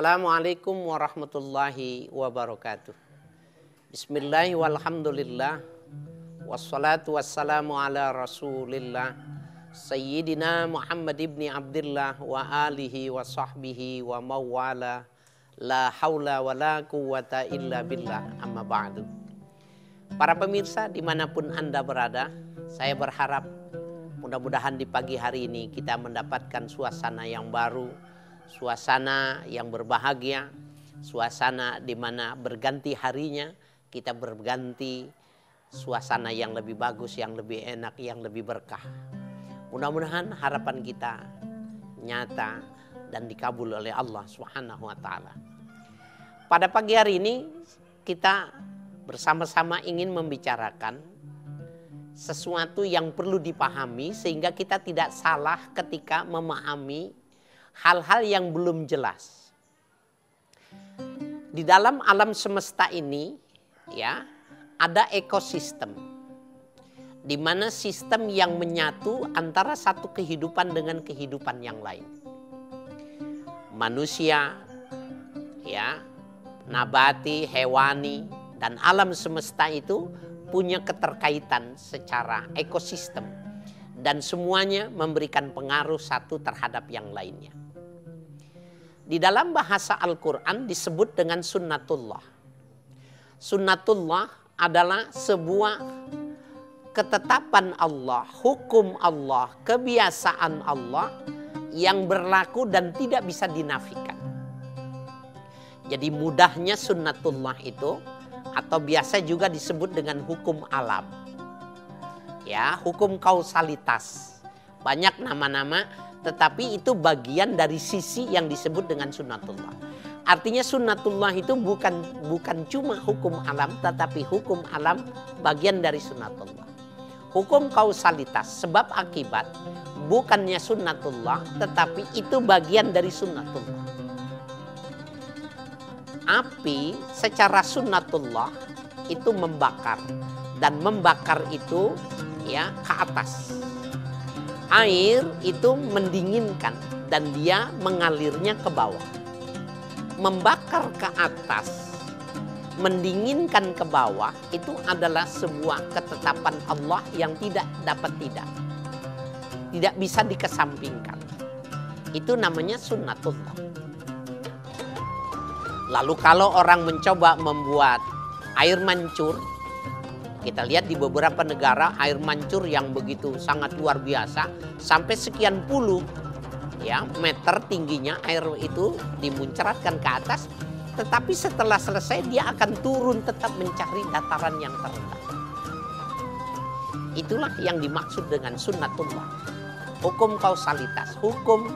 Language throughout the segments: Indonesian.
Assalamualaikum warahmatullahi wabarakatuh. Bismillah walhamdulillah. Wassalatu wassalamu ala rasulillah. Sayyidina Muhammad ibni Abdullah wa alihi wa sahbihi wa mawala. La hawla wa la quwwata illa billah, amma ba'du. Para pemirsa dimanapun Anda berada, saya berharap mudah-mudahan di pagi hari ini kita mendapatkan suasana yang baru, suasana yang berbahagia, suasana di mana berganti harinya kita berganti suasana yang lebih bagus, yang lebih enak, yang lebih berkah. Mudah-mudahan harapan kita nyata dan dikabul oleh Allah Subhanahu wa taala. Pada pagi hari ini kita bersama-sama ingin membicarakan sesuatu yang perlu dipahami sehingga kita tidak salah ketika memahami hal-hal yang belum jelas. Di dalam alam semesta ini ya, ada ekosistem di mana sistem yang menyatu antara satu kehidupan dengan kehidupan yang lain. Manusia ya, nabati, hewani dan alam semesta itu punya keterkaitan secara ekosistem dan semuanya memberikan pengaruh satu terhadap yang lainnya. Di dalam bahasa Al-Quran disebut dengan sunnatullah. Sunnatullah adalah sebuah ketetapan Allah, hukum Allah, kebiasaan Allah yang berlaku dan tidak bisa dinafikan. Jadi mudahnya sunnatullah itu atau biasa juga disebut dengan hukum alam. Ya, hukum kausalitas. Banyak nama-nama, tetapi itu bagian dari sisi yang disebut dengan sunnatullah. Artinya sunnatullah itu bukan cuma hukum alam, tetapi hukum alam bagian dari sunnatullah. Hukum kausalitas, sebab akibat, bukannya sunnatullah, tetapi itu bagian dari sunnatullah. Api secara sunnatullah itu membakar, dan membakar itu ya ke atas. Air itu mendinginkan dan dia mengalirnya ke bawah. Membakar ke atas, mendinginkan ke bawah itu adalah sebuah ketetapan Allah yang tidak dapat tidak bisa dikesampingkan. Itu namanya sunnatullah. Lalu kalau orang mencoba membuat air mancur, kita lihat di beberapa negara air mancur yang begitu sangat luar biasa, sampai sekian puluh ya meter tingginya air itu dimuncratkan ke atas, tetapi setelah selesai dia akan turun tetap mencari dataran yang terendah. Itulah yang dimaksud dengan sunnatullah. Hukum kausalitas, hukum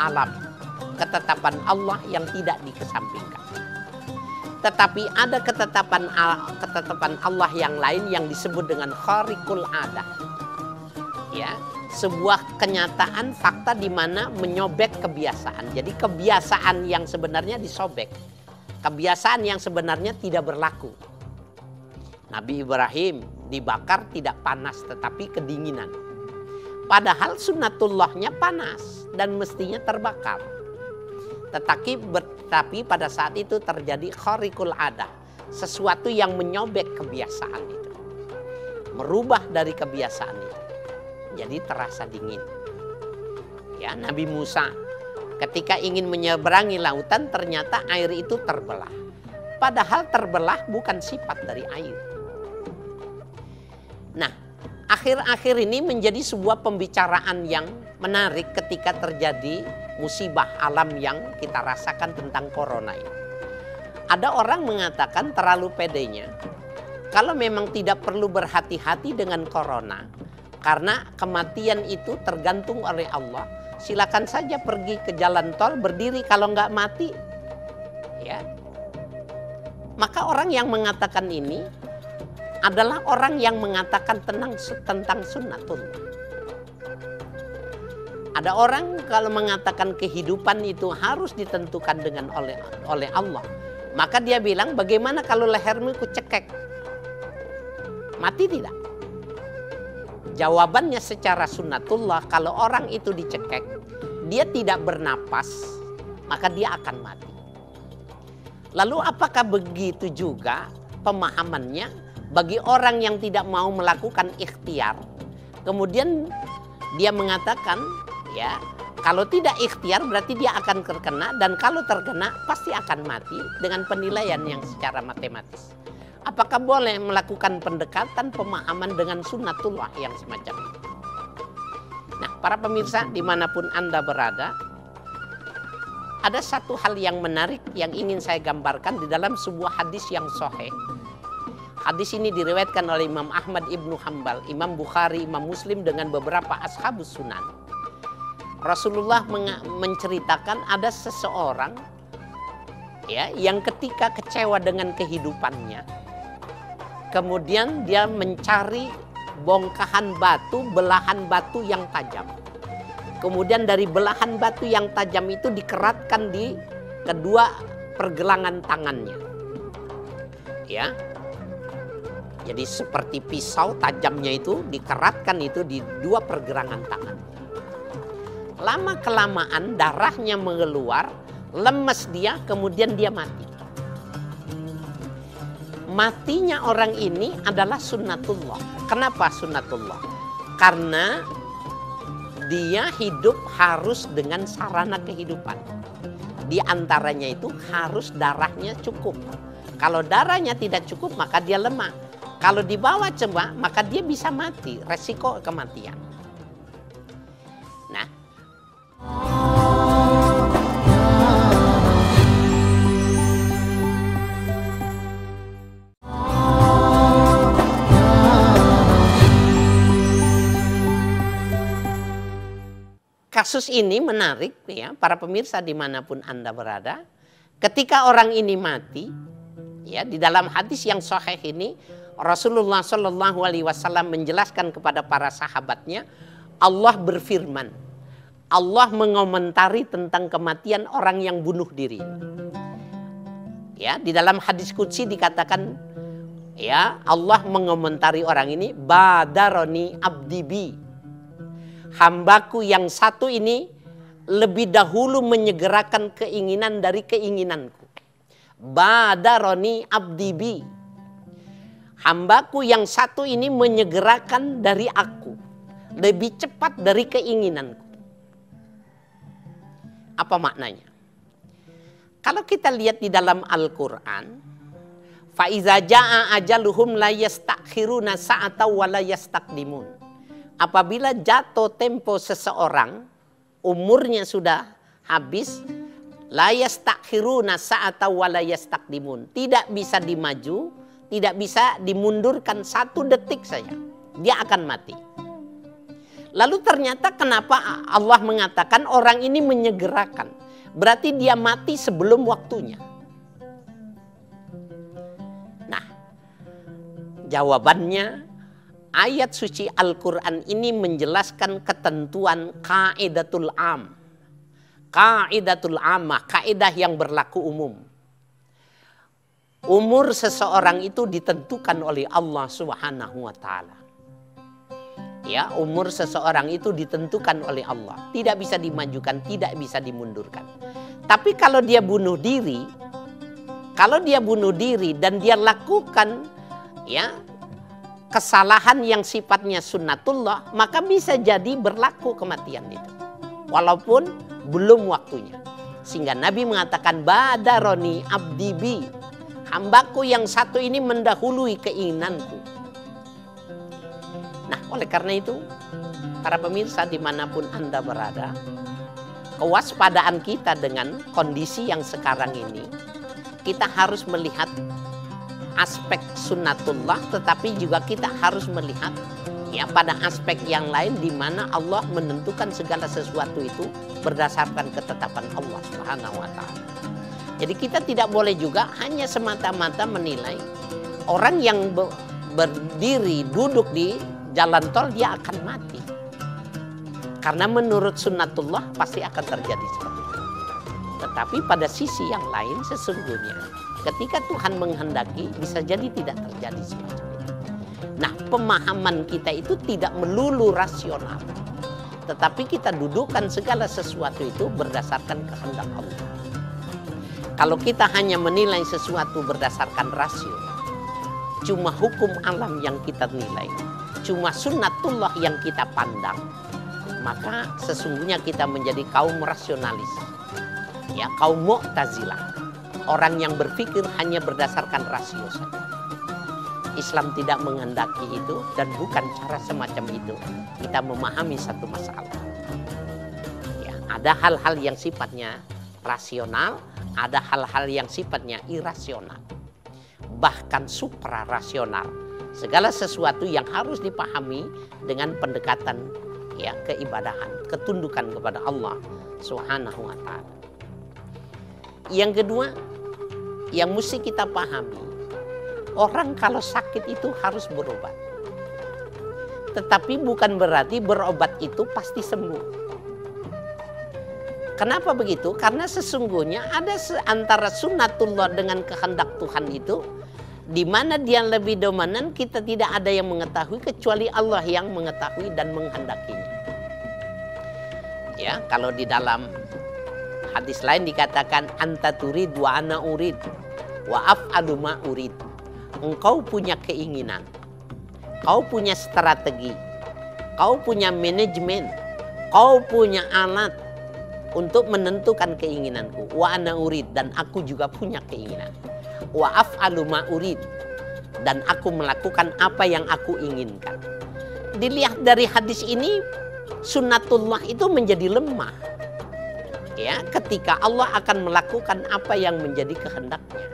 alam, ketetapan Allah yang tidak dikesampingkan. Tetapi ada ketetapan Allah yang lain yang disebut dengan khariqul adah. Ya, sebuah kenyataan fakta di mana menyobek kebiasaan. Jadi kebiasaan yang sebenarnya disobek. Kebiasaan yang sebenarnya tidak berlaku. Nabi Ibrahim dibakar tidak panas tetapi kedinginan. Padahal sunnatullahnya panas dan mestinya terbakar. Tetapi pada saat itu terjadi khariqul adah, sesuatu yang menyobek kebiasaan itu, merubah dari kebiasaan itu, jadi terasa dingin. Ya, Nabi Musa ketika ingin menyeberangi lautan ternyata air itu terbelah. Padahal terbelah bukan sifat dari air. Nah, akhir-akhir ini menjadi sebuah pembicaraan yang menarik ketika terjadi musibah alam yang kita rasakan tentang corona ini. Ada orang mengatakan terlalu pedenya, kalau memang tidak perlu berhati-hati dengan corona, karena kematian itu tergantung oleh Allah, silakan saja pergi ke jalan tol berdiri kalau nggak mati. Ya. Maka orang yang mengatakan ini adalah orang yang mengatakan tentang sunnatullah. Ada orang kalau mengatakan kehidupan itu harus ditentukan oleh Allah. Maka dia bilang, bagaimana kalau lehermu kucekek? Mati tidak? Jawabannya secara sunnatullah, kalau orang itu dicekek, dia tidak bernapas, maka dia akan mati. Lalu apakah begitu juga pemahamannya bagi orang yang tidak mau melakukan ikhtiar? Kemudian dia mengatakan, ya, kalau tidak ikhtiar berarti dia akan terkena, dan kalau terkena pasti akan mati dengan penilaian yang secara matematis. Apakah boleh melakukan pendekatan pemahaman dengan sunnatullah yang semacam itu? Nah, para pemirsa dimanapun Anda berada, ada satu hal yang menarik yang ingin saya gambarkan di dalam sebuah hadis yang sahih. Hadis ini diriwayatkan oleh Imam Ahmad Ibnu Hanbal, Imam Bukhari, Imam Muslim dengan beberapa ashabus sunan. Rasulullah menceritakan ada seseorang, ya, yang ketika kecewa dengan kehidupannya, kemudian dia mencari bongkahan batu, belahan batu yang tajam. Kemudian dari belahan batu yang tajam itu dikeratkan di kedua pergelangan tangannya. Ya. Jadi seperti pisau tajamnya itu dikeratkan itu di dua pergelangan tangan. Lama-kelamaan darahnya mengeluar, lemes dia, kemudian dia mati. Matinya orang ini adalah sunnatullah. Kenapa sunnatullah? Karena dia hidup harus dengan sarana kehidupan. Di antaranya itu harus darahnya cukup. Kalau darahnya tidak cukup maka dia lemah. Kalau di bawah coba maka dia bisa mati, resiko kematian. Nah, kasus ini menarik ya para pemirsa dimanapun Anda berada. Ketika orang ini mati, ya, di dalam hadis yang sahih ini Rasulullah Shallallahu Alaihi Wasallam menjelaskan kepada para sahabatnya, Allah berfirman, Allah mengomentari tentang kematian orang yang bunuh diri. Ya, di dalam hadis qudsi dikatakan, ya, Allah mengomentari orang ini, badaroni abdibi, hambaku yang satu ini lebih dahulu menyegerakan keinginan dari keinginanku. Badaroni abdibi, hambaku yang satu ini menyegerakan dari aku, lebih cepat dari keinginanku. Apa maknanya? Kalau kita lihat di dalam Al-Quran, faiza jaa ajaluhum la yastakhiruna sa'ata wa la yastaqdimun. Apabila jatuh tempo seseorang, umurnya sudah habis, la yastakhiruna sa'ata wa la yastaqdimun. Tidak bisa dimaju, tidak bisa dimundurkan satu detik saja. Dia akan mati. Lalu ternyata kenapa Allah mengatakan orang ini menyegerakan? Berarti dia mati sebelum waktunya. Nah, jawabannya ayat suci Al-Quran ini menjelaskan ketentuan kaidatul am. Kaidatul ammah, kaidah yang berlaku umum. Umur seseorang itu ditentukan oleh Allah Subhanahu wa Ta'ala. Ya, umur seseorang itu ditentukan oleh Allah. Tidak bisa dimajukan, tidak bisa dimundurkan. Tapi kalau dia bunuh diri, dan dia lakukan, ya, kesalahan yang sifatnya sunnatullah, maka bisa jadi berlaku kematian itu. Walaupun belum waktunya. Sehingga Nabi mengatakan, badaroni abdibi, hambaku yang satu ini mendahului keinginanku. Nah, oleh karena itu, para pemirsa dimanapun Anda berada, kewaspadaan kita dengan kondisi yang sekarang ini, kita harus melihat aspek sunnatullah, tetapi juga kita harus melihat, ya, pada aspek yang lain di mana Allah menentukan segala sesuatu itu berdasarkan ketetapan Allah Subhanahu wa Ta'ala. Jadi kita tidak boleh juga hanya semata-mata menilai orang yang berdiri duduk di jalan tol dia akan mati. Karena menurut sunnatullah pasti akan terjadi seperti itu. Tetapi pada sisi yang lain sesungguhnya ketika Tuhan menghendaki bisa jadi tidak terjadi semacam itu. Nah, pemahaman kita itu tidak melulu rasional. Tetapi kita dudukkan segala sesuatu itu berdasarkan kehendak Allah. Kalau kita hanya menilai sesuatu berdasarkan rasio, cuma hukum alam yang kita nilai, cuma sunnatullah yang kita pandang, maka sesungguhnya kita menjadi kaum rasionalis, ya, kaum Mu'tazilah, orang yang berpikir hanya berdasarkan rasio saja. Islam tidak menghendaki itu, dan bukan cara semacam itu kita memahami satu masalah. Ya, ada hal-hal yang sifatnya rasional, ada hal-hal yang sifatnya irasional, bahkan suprarasional. Segala sesuatu yang harus dipahami dengan pendekatan, ya, keibadahan, ketundukan kepada Allah Subhanahu wa Ta'ala. Yang kedua, yang mesti kita pahami, orang kalau sakit itu harus berobat. Tetapi bukan berarti berobat itu pasti sembuh. Kenapa begitu? Karena sesungguhnya ada antara sunnatullah dengan kehendak Tuhan itu, di mana dia lebih dominan, kita tidak ada yang mengetahui kecuali Allah yang mengetahui dan menghendakinya. Ya, kalau di dalam hadis lain dikatakan anta turid wa ana urid wa af'alu ma urid. Engkau punya keinginan, kau punya strategi, kau punya manajemen, kau punya alat untuk menentukan keinginanku. Wa ana urid, dan aku juga punya keinginan. Wa af'alu ma urid, dan aku melakukan apa yang aku inginkan. Dilihat dari hadis ini, sunnatullah itu menjadi lemah. Ya, ketika Allah akan melakukan apa yang menjadi kehendaknya.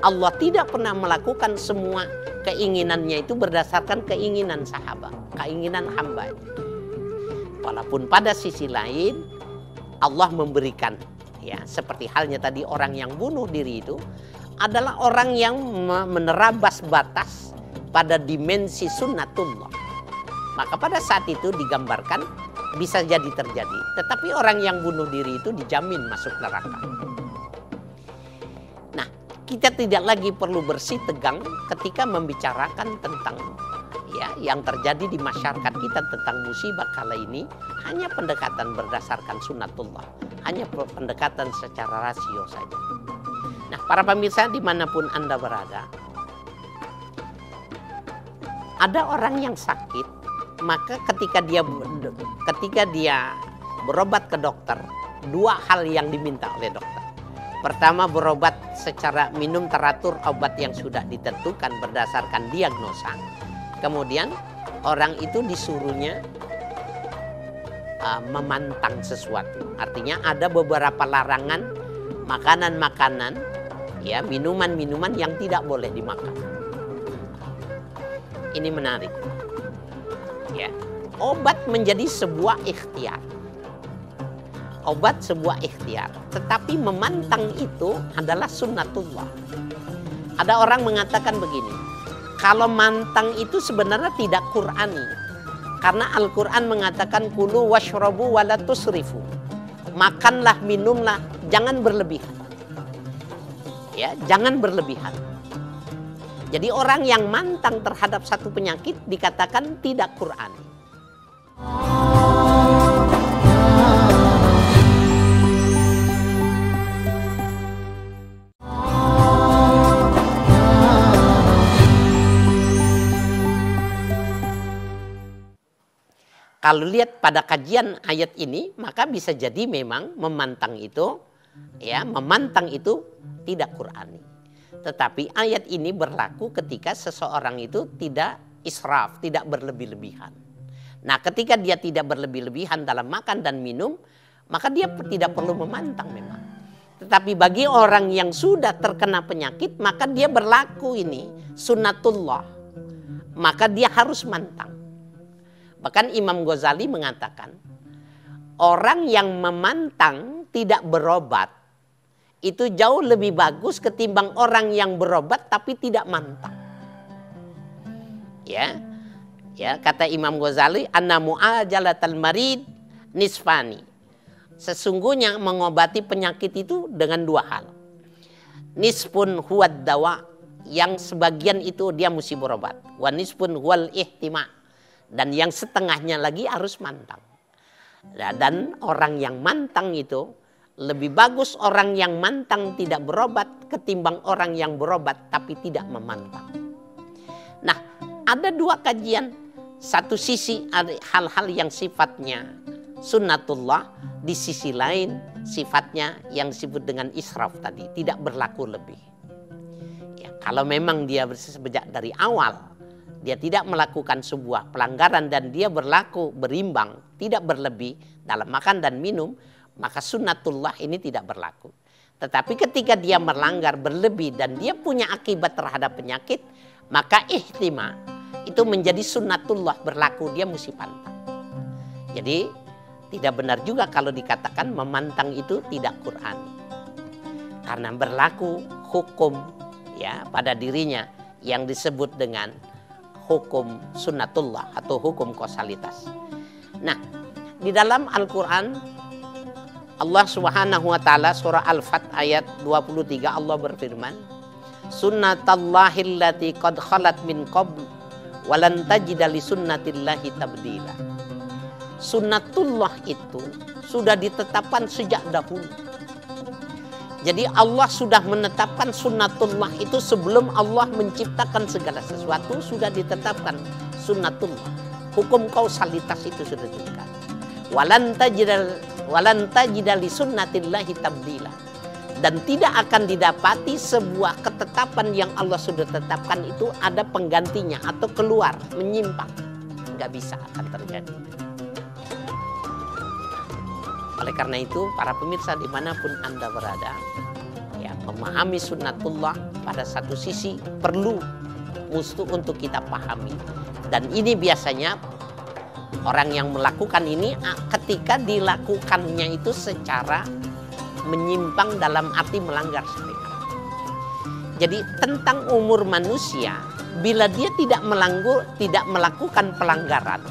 Allah tidak pernah melakukan semua keinginannya itu berdasarkan keinginan sahabat, keinginan hamba. Walaupun pada sisi lain Allah memberikan, ya, seperti halnya tadi orang yang bunuh diri itu adalah orang yang menerabas batas pada dimensi sunnatullah. Maka pada saat itu digambarkan bisa jadi terjadi. Tetapi orang yang bunuh diri itu dijamin masuk neraka. Nah, kita tidak lagi perlu bersih tegang ketika membicarakan tentang, ya, yang terjadi di masyarakat kita tentang musibah kala ini. Hanya pendekatan berdasarkan sunnatullah, hanya pendekatan secara rasio saja. Nah, para pemirsa dimanapun Anda berada, ada orang yang sakit, maka ketika dia berobat ke dokter, dua hal yang diminta oleh dokter. Pertama, berobat secara minum teratur obat yang sudah ditentukan berdasarkan diagnosa. Kemudian orang itu disuruhnya memantang sesuatu. Artinya ada beberapa larangan makanan-makanan, ya, minuman-minuman yang tidak boleh dimakan. Ini menarik. Ya, obat menjadi sebuah ikhtiar. Obat sebuah ikhtiar, tetapi memantang itu adalah sunnatullah. Ada orang mengatakan begini, kalau mantang itu sebenarnya tidak Qur'ani. Karena Al-Quran mengatakan kulu washrobu wala tusrifu. Makanlah, minumlah, jangan berlebihan. Ya, jangan berlebihan. Jadi orang yang mantang terhadap satu penyakit dikatakan tidak Qur'ani. Kalau lihat pada kajian ayat ini, maka bisa jadi memang memantang itu, ya, memantang itu tidak Qur'ani. Tetapi ayat ini berlaku ketika seseorang itu tidak israf, tidak berlebih-lebihan. Nah, ketika dia tidak berlebih-lebihan dalam makan dan minum, maka dia tidak perlu memantang memang. Tetapi bagi orang yang sudah terkena penyakit, maka dia berlaku ini sunnatullah. Maka dia harus mantang. Bahkan Imam Ghazali mengatakan, orang yang memantang tidak berobat, itu jauh lebih bagus ketimbang orang yang berobat tapi tidak mantang. Ya, kata Imam Ghazali, anna mu'ajalatal marid nisfani. Sesungguhnya mengobati penyakit itu dengan dua hal. Nisfun huwad dawa, yang sebagian itu dia mesti berobat. Wa nisfun huwal ihtima, dan yang setengahnya lagi harus mantang. Dan orang yang mantang itu lebih bagus orang yang mantang tidak berobat ketimbang orang yang berobat tapi tidak memantang. Nah, ada dua kajian. Satu sisi ada hal-hal yang sifatnya sunnatullah, di sisi lain sifatnya yang disebut dengan israf tadi, tidak berlaku lebih. Ya, kalau memang dia sejak dari awal dia tidak melakukan sebuah pelanggaran dan dia berlaku berimbang, tidak berlebih dalam makan dan minum, maka sunnatullah ini tidak berlaku. Tetapi ketika dia melanggar berlebih dan dia punya akibat terhadap penyakit, maka ihtima itu menjadi sunnatullah berlaku, dia mesti pantang. Jadi tidak benar juga kalau dikatakan memantang itu tidak Quran. Karena berlaku hukum ya pada dirinya yang disebut dengan hukum sunnatullah atau hukum kausalitas. Nah, di dalam Al-Quran Allah Subhanahu wa taala surah Al-Fat ayat 23 Allah berfirman, "Sunnatullahil lati qad khalat min qabl walan tajida li sunnatillahi tabdila." Sunnatullah itu sudah ditetapkan sejak dahulu. Jadi Allah sudah menetapkan sunnatullah itu sebelum Allah menciptakan segala sesuatu, sudah ditetapkan sunnatullah. Hukum kausalitas itu sudah ditetapkan. Walan tajida li sunnatillahi tabdila. Dan tidak akan didapati sebuah ketetapan yang Allah sudah tetapkan itu ada penggantinya atau keluar, menyimpang. Nggak bisa akan terjadi. Oleh karena itu, para pemirsa dimanapun Anda berada, ya, memahami sunnatullah pada satu sisi perlu untuk kita pahami. Dan ini biasanya orang yang melakukan ini ketika dilakukannya itu secara menyimpang dalam arti melanggar syariat. Jadi tentang umur manusia, bila dia tidak melakukan pelanggaran,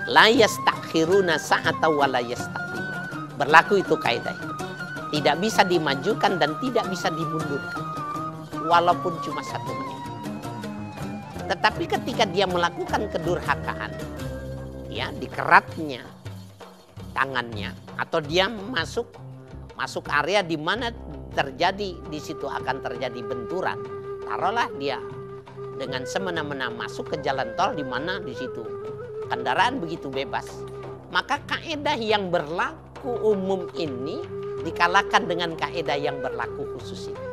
la yastakhiruna sa'ata wa la yastaqdimun. Berlaku itu kaidah. Tidak bisa dimajukan dan tidak bisa dimundurkan. Walaupun cuma 1 menit. Tetapi ketika dia melakukan kedurhakaan, ya, dikeratnya tangannya atau dia masuk area di mana terjadi, di situ akan terjadi benturan. Taruhlah dia dengan semena-mena masuk ke jalan tol di mana di situ kendaraan begitu bebas, maka kaedah yang berlaku umum ini dikalahkan dengan kaedah yang berlaku khusus ini.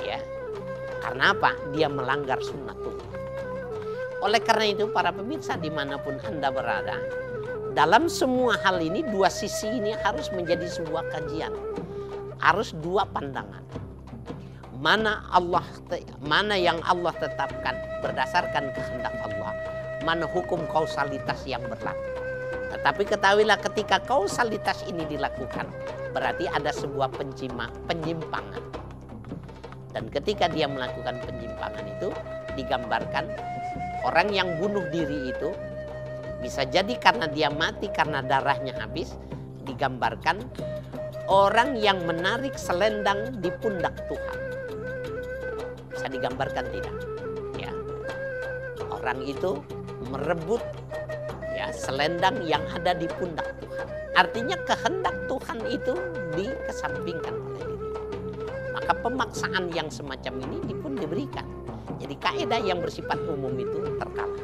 Ya, karena apa? Dia melanggar sunnatullah. Oleh karena itu, para pemirsa dimanapun Anda berada, dalam semua hal ini dua sisi ini harus menjadi sebuah kajian, harus dua pandangan. Mana yang Allah tetapkan berdasarkan kehendak Allah, mana hukum kausalitas yang berlaku. Tetapi ketahuilah ketika kausalitas ini dilakukan, berarti ada sebuah penyimpangan. Dan ketika dia melakukan penyimpangan itu, digambarkan orang yang bunuh diri itu bisa jadi karena dia mati karena darahnya habis. Digambarkan orang yang menarik selendang di pundak Tuhan. Bisa digambarkan tidak? Ya, orang itu merebut, ya, selendang yang ada di pundak Tuhan. Artinya kehendak Tuhan itu dikesampingkan oleh diri. Maka pemaksaan yang semacam ini pun diberikan. Jadi kaidah yang bersifat umum itu terkalah.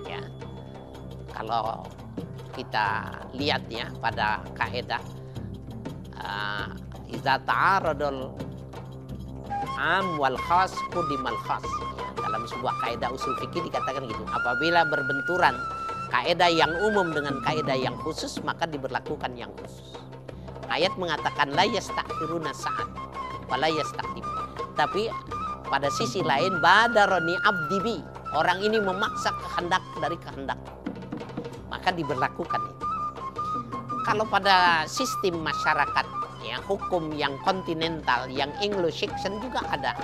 Ya, kalau kita lihat ya pada kaidah idza ta'aradul am wal khas qudimal khas. Dalam sebuah kaidah usul fikih dikatakan gitu, apabila berbenturan kaidah yang umum dengan kaidah yang khusus, maka diberlakukan yang khusus. Ayat mengatakan la yastakhiruna sa'at wa la yastaqdim. Tapi pada sisi lain badaroni abdibi, orang ini memaksa kehendak dari kehendak, maka diberlakukan itu. Kalau pada sistem masyarakat ya, hukum yang kontinental, yang Anglo-Saxon juga ada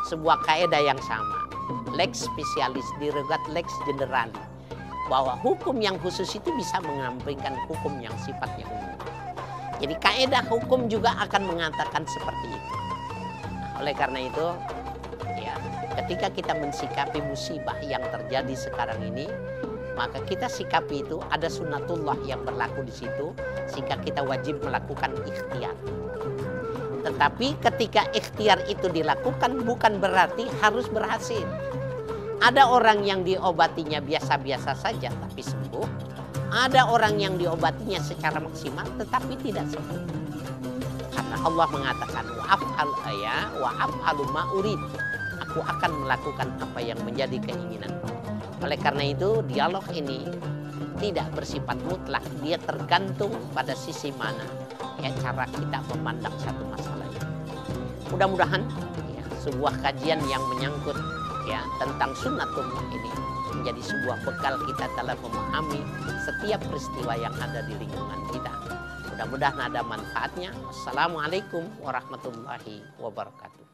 sebuah kaidah yang sama, lex specialis diregat lex generali, bahwa hukum yang khusus itu bisa mengampingkan hukum yang sifatnya umum. Jadi kaidah hukum juga akan mengatakan seperti itu. Nah, oleh karena itu, ya, ketika kita mensikapi musibah yang terjadi sekarang ini, maka kita sikapi itu ada sunnatullah yang berlaku di situ, sehingga kita wajib melakukan ikhtiar. Tetapi ketika ikhtiar itu dilakukan bukan berarti harus berhasil. Ada orang yang diobatinya biasa-biasa saja tapi sembuh. Ada orang yang diobatinya secara maksimal tetapi tidak sembuh. Karena Allah mengatakan wa'af'alu ma'urid. Aku akan melakukan apa yang menjadi keinginan. Oleh karena itu dialog ini tidak bersifat mutlak, dia tergantung pada sisi mana ya cara kita memandang satu masalah ini. Mudah-mudahan ya, sebuah kajian yang menyangkut ya tentang sunnatullah ini menjadi sebuah bekal kita dalam memahami setiap peristiwa yang ada di lingkungan kita. Mudah-mudahan ada manfaatnya. Wassalamualaikum warahmatullahi wabarakatuh.